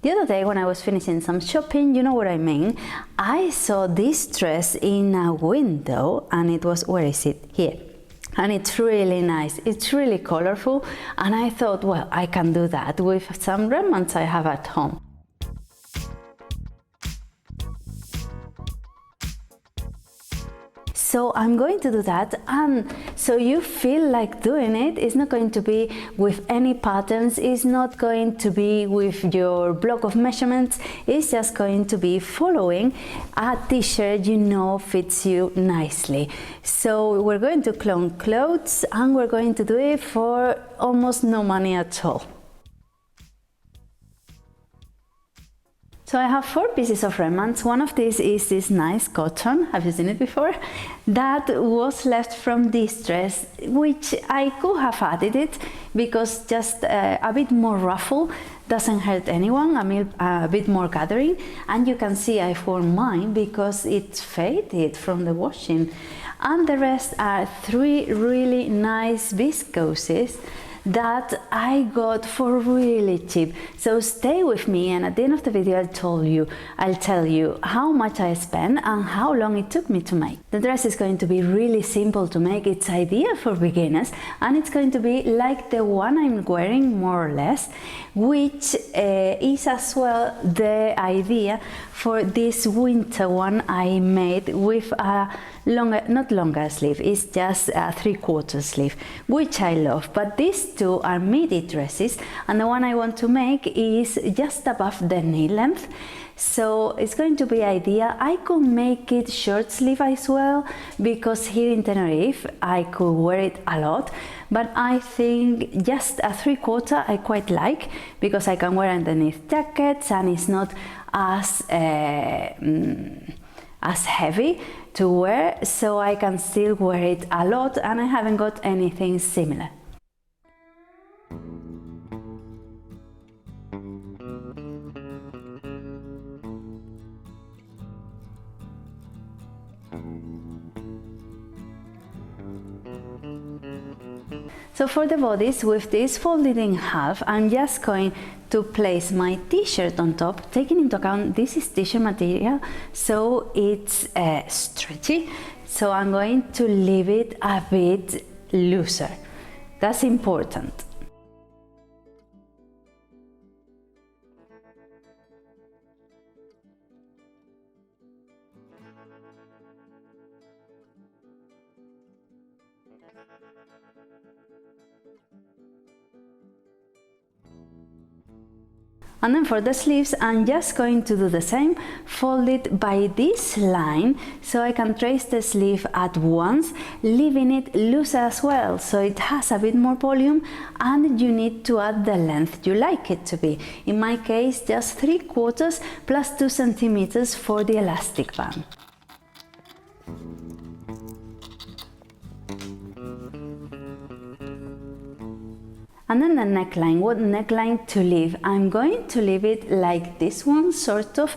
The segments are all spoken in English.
The other day when I was finishing some shopping, you know what I mean, I saw this dress in a window and it was, where is it? Here. And it's really nice, it's really colorful, and I thought, well, I can do that with some remnants I have at home. So I'm going to do that, and so you feel like doing it. It's not going to be with any patterns, it's not going to be with your block of measurements, it's just going to be following a t-shirt you know fits you nicely. So we're going to clone clothes and we're going to do it for almost no money at all. So I have 4 pieces of remnants. One of these is this nice cotton, have you seen it before? That was left from this dress, which I could have added it because just a bit more ruffle doesn't hurt anyone, a bit more gathering. And you can see I've worn mine because it's faded from the washing. And the rest are 3 really nice viscoses that I got for really cheap. So stay with me, and at the end of the video I'll tell you how much I spent and how long it took me to make. The dress is going to be really simple to make. It's ideal for beginners, and it's going to be like the one I'm wearing more or less, which is as well the idea for this winter one I made with a not longer sleeve, it's just a 3/4 sleeve, which I love. But these two are midi dresses, and the one I want to make is just above the knee length. So it's going to be ideal. I could make it short sleeve as well, because here in Tenerife I could wear it a lot, but I think just a 3/4 I quite like, because I can wear underneath jackets and it's not as heavy to wear, so I can still wear it a lot, and I haven't got anything similar. So for the bodice, with this folded in half, I'm just going to place my t-shirt on top, taking into account this is t-shirt material, so it's stretchy, so I'm going to leave it a bit looser. That's important. And then for the sleeves, I'm just going to do the same, fold it by this line, so I can trace the sleeve at once, leaving it loose as well, so it has a bit more volume, and you need to add the length you like it to be. In my case, just 3/4 plus 2 centimeters for the elastic band. And then the neckline, what neckline to leave? I'm going to leave it like this one, sort of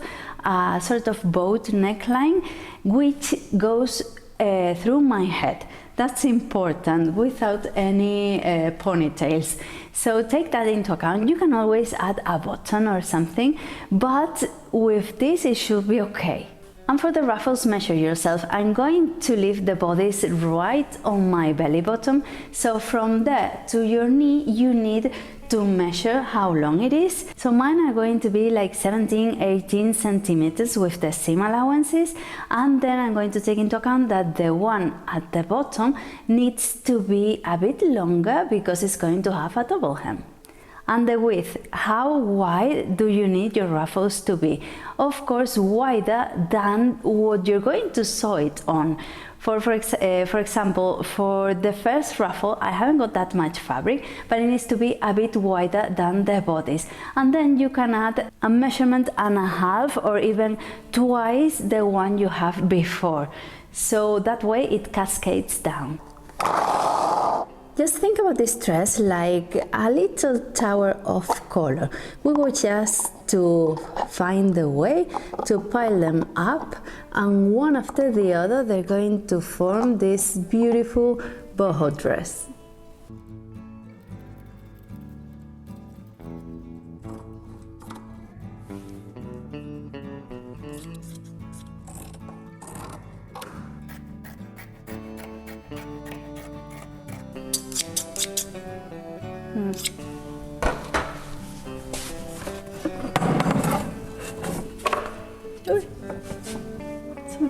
boat neckline, which goes through my head. That's important, without any ponytails. So take that into account. You can always add a button or something, but with this it should be okay. And for the ruffles, measure yourself. I'm going to leave the bodice right on my belly button, so from there to your knee you need to measure how long it is. So mine are going to be like 17-18 centimeters with the seam allowances, and then I'm going to take into account that the one at the bottom needs to be a bit longer because it's going to have a double hem. And the width, how wide do you need your ruffles to be? Of course, wider than what you're going to sew it on. For example, for the first ruffle, I haven't got that much fabric, but it needs to be a bit wider than the bodice. And then you can add a measurement and a half, or even twice the one you have before. So that way it cascades down. Just think about this dress like a little tower of color. We were just to find the way to pile them up, and one after the other they're going to form this beautiful boho dress.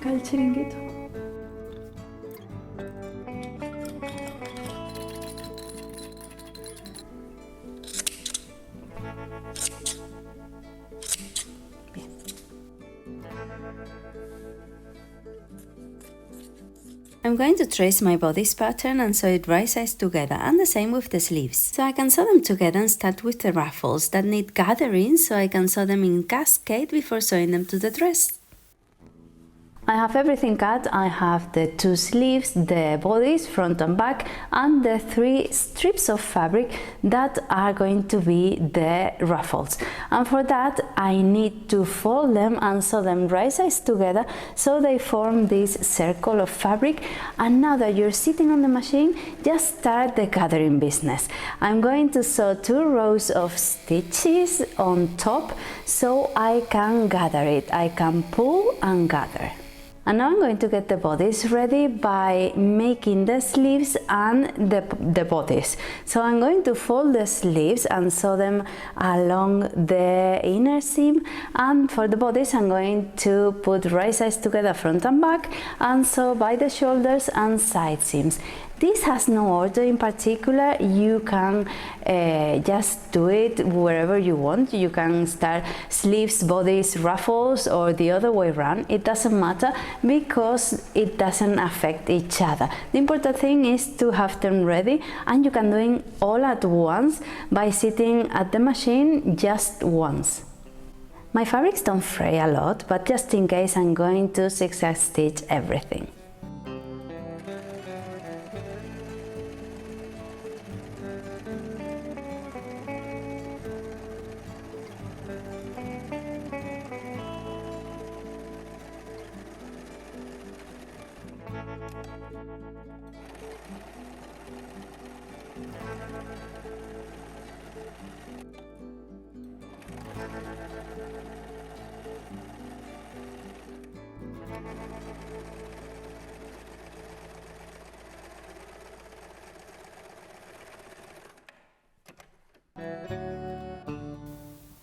acá el chiringuito. I'm going to trace my bodice pattern and sew it right sides together, and the same with the sleeves. So I can sew them together and start with the ruffles that need gathering, so I can sew them in cascade before sewing them to the dress. I have everything cut. I have the 2 sleeves, the bodice, front and back, and the 3 strips of fabric that are going to be the ruffles. And for that I need to fold them and sew them right sides together so they form this circle of fabric. And now that you're sitting on the machine, just start the gathering business. I'm going to sew 2 rows of stitches on top so I can gather it. I can pull and gather. And now I'm going to get the bodice ready by making the sleeves and the bodice. So I'm going to fold the sleeves and sew them along the inner seam, and for the bodice I'm going to put right sides together front and back and sew by the shoulders and side seams. This has no order in particular. You can just do it wherever you want. You can start sleeves, bodice, ruffles, or the other way around. It doesn't matter because it doesn't affect each other. The important thing is to have them ready, and you can do it all at once by sitting at the machine just once. My fabrics don't fray a lot, but just in case I'm going to zigzag stitch everything.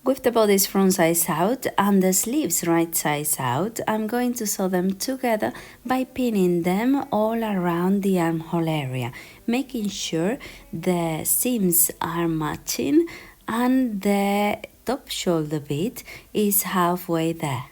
With the bodice front sides out and the sleeves right sides out, I'm going to sew them together by pinning them all around the armhole area, making sure the seams are matching and the top shoulder bit is halfway there.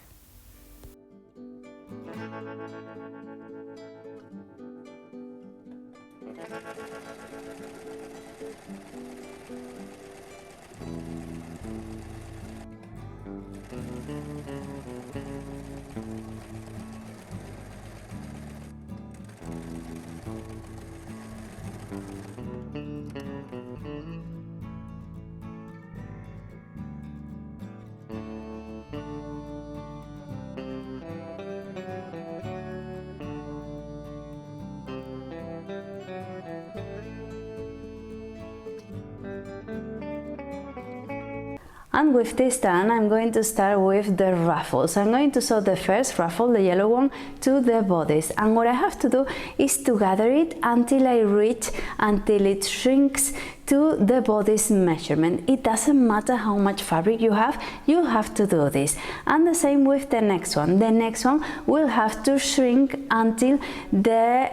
And with this done, I'm going to start with the ruffles. I'm going to sew the first ruffle, the yellow one, to the bodice. And what I have to do is to gather it until it shrinks to the bodice measurement. It doesn't matter how much fabric you have to do this. And the same with the next one. The next one will have to shrink until the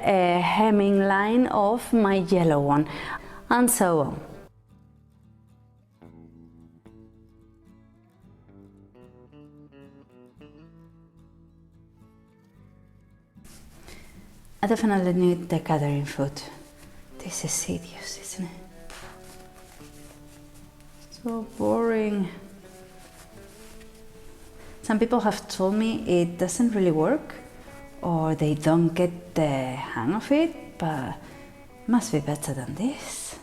hemming line of my yellow one, and so on. I definitely need the gathering foot. This is hideous, isn't it? So boring. Some people have told me it doesn't really work, or they don't get the hang of it, but it must be better than this.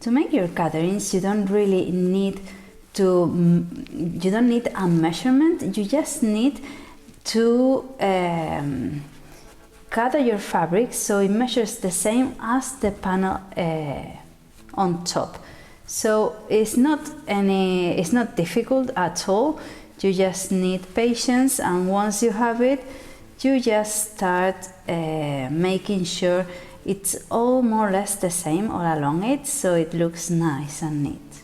To make your gatherings, you don't really need a measurement. You just need to gather your fabric so it measures the same as the panel on top. So it's not difficult at all. You just need patience, and once you have it, you just start making sure it's all more or less the same all along it, so it looks nice and neat.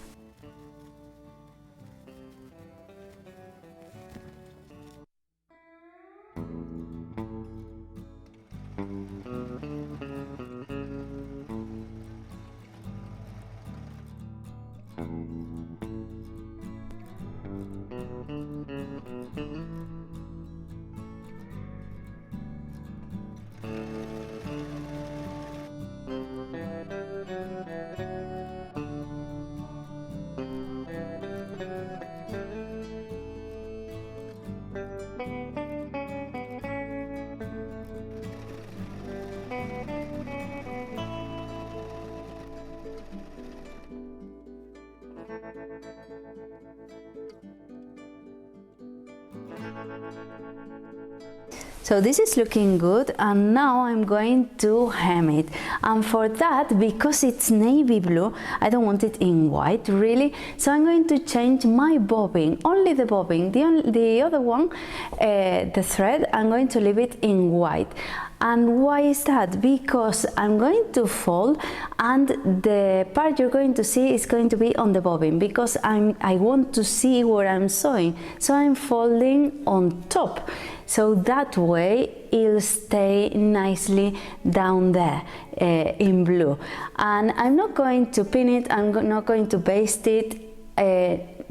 So this is looking good, and now I'm going to hem it. And for that, because it's navy blue, I don't want it in white really, so I'm going to change my bobbin, only the bobbin, the other one, the thread, I'm going to leave it in white. And why is that? Because I'm going to fold, and the part you're going to see is going to be on the bobbin, because I want to see where I'm sewing, so I'm folding on top. So that way it'll stay nicely down there in blue. And I'm not going to pin it, I'm not going to baste it,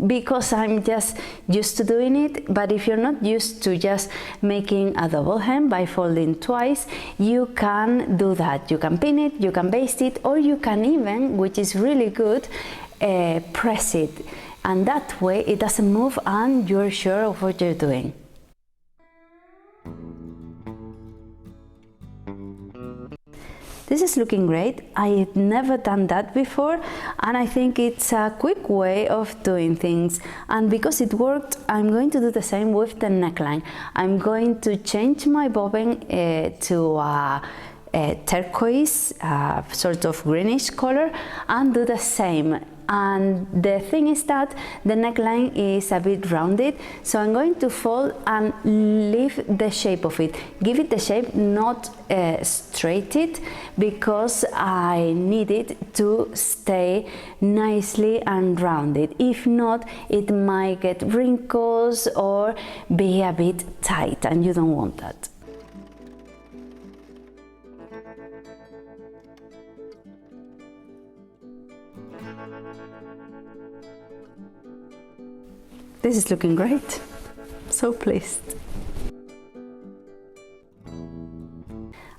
because I'm just used to doing it. But if you're not used to just making a double hem by folding twice, you can do that. You can pin it, you can baste it, or you can even, which is really good, press it. And that way it doesn't move and you're sure of what you're doing. This is looking great. I've never done that before, and I think it's a quick way of doing things. And because it worked, I'm going to do the same with the neckline. I'm going to change my bobbin to a turquoise, sort of greenish color, and do the same. And the thing is that the neckline is a bit rounded, so I'm going to fold and leave the shape of it. Give it the shape, not straight it, because I need it to stay nicely and rounded. If not, it might get wrinkles or be a bit tight, and you don't want that. This is looking great. So pleased.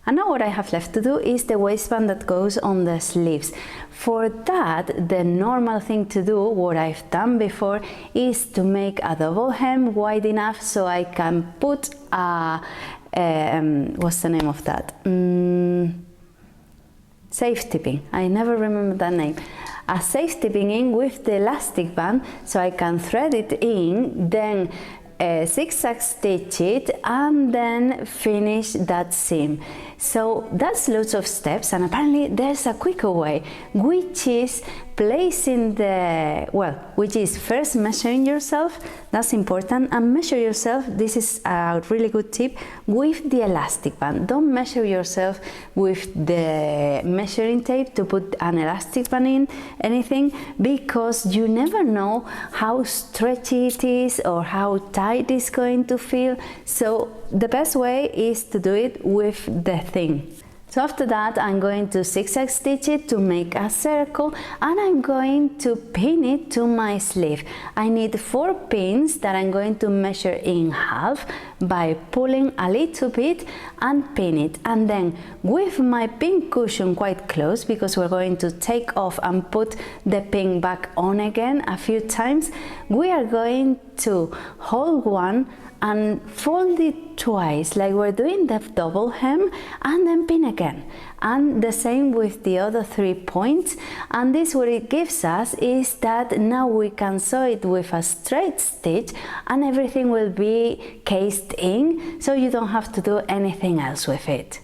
And now what I have left to do is the waistband that goes on the sleeves. For that, the normal thing to do, what I've done before, is to make a double hem wide enough so I can put a, what's the name of that? Safety pin. I never remember that name. A safety pin in with the elastic band, so I can thread it in, then zigzag stitch it, and then finish that seam. So that's lots of steps, and apparently there's a quicker way, which is placing the, well, which is first measuring yourself, that's important, and measure yourself, this is a really good tip, with the elastic band. Don't measure yourself with the measuring tape to put an elastic band in anything, because you never know how stretchy it is or how tight it's going to feel. So the best way is to do it with the thing. So after that, I'm going to zigzag stitch it to make a circle, and I'm going to pin it to my sleeve. I need 4 pins that I'm going to measure in half by pulling a little bit and pin it. And then with my pin cushion quite close, because we're going to take off and put the pin back on again a few times, we are going to hold one and fold it twice, like we're doing the double hem, and then pin again. And the same with the other 3 points. And this, what it gives us is that now we can sew it with a straight stitch and everything will be cased in, so you don't have to do anything else with it.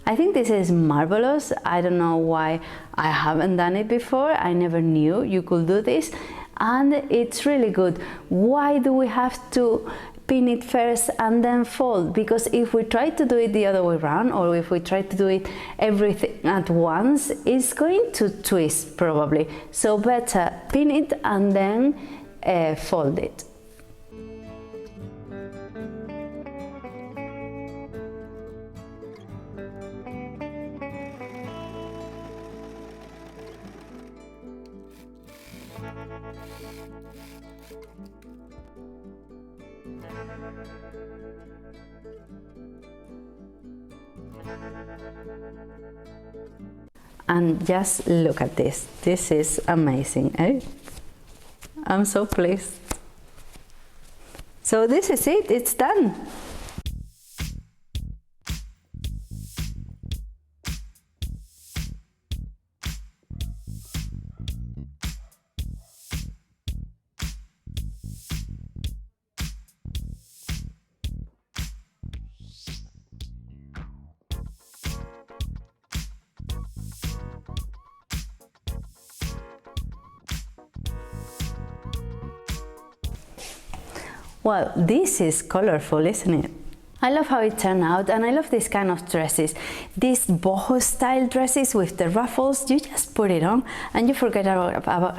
I think this is marvelous. I don't know why I haven't done it before. I never knew you could do this, and it's really good. Why do we have to pin it first and then fold? Because if we try to do it the other way around, or if we try to do it everything at once, it's going to twist probably. So better pin it and then fold it. And just look at this. This is amazing, eh? I'm so pleased. So this is it, it's done. Well, this is colorful, isn't it? I love how it turned out, and I love this kind of dresses. These boho style dresses with the ruffles, you just put it on and you forget about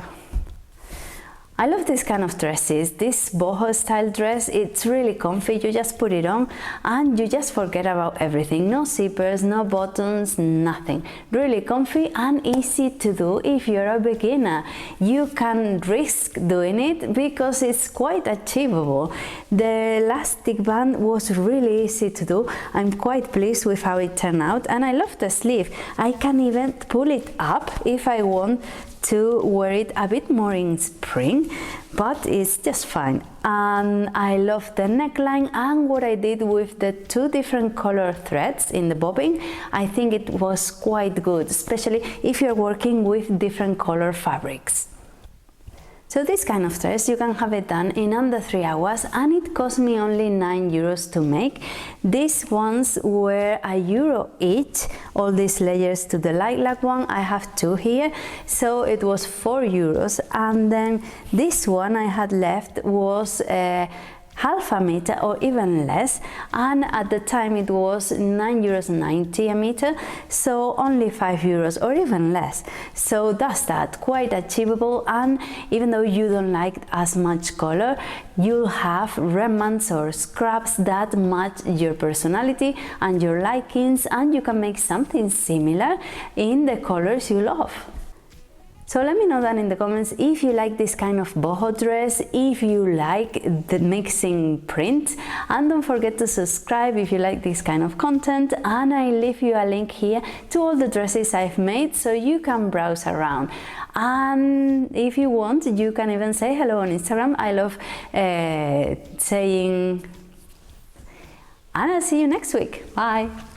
I love this kind of dresses. This boho style dress, it's really comfy. You just put it on and you just forget about everything. No zippers, no buttons, nothing. Really comfy and easy to do if you're a beginner. You can risk doing it because it's quite achievable. The elastic band was really easy to do. I'm quite pleased with how it turned out, and I love the sleeve. I can even pull it up if I want to wear it a bit more in spring, but it's just fine. And I love the neckline and what I did with the two different color threads in the bobbin. I think it was quite good, especially if you're working with different color fabrics. So this kind of dress, you can have it done in under 3 hours, and it cost me only €9 to make. These ones were €1 each, all these layers to the lilac one. I have two here, so it was €4. And then this one I had left was half a meter or even less, and at the time it was €9.90 a meter, so only €5 or even less. So that's that, quite achievable. And even though you don't like as much color, you'll have remnants or scraps that match your personality and your likings, and you can make something similar in the colors you love. So let me know down in the comments if you like this kind of boho dress, if you like the mixing print, and don't forget to subscribe if you like this kind of content, and I leave you a link here to all the dresses I've made so you can browse around. And if you want, you can even say hello on Instagram. I love saying, and I'll see you next week. Bye!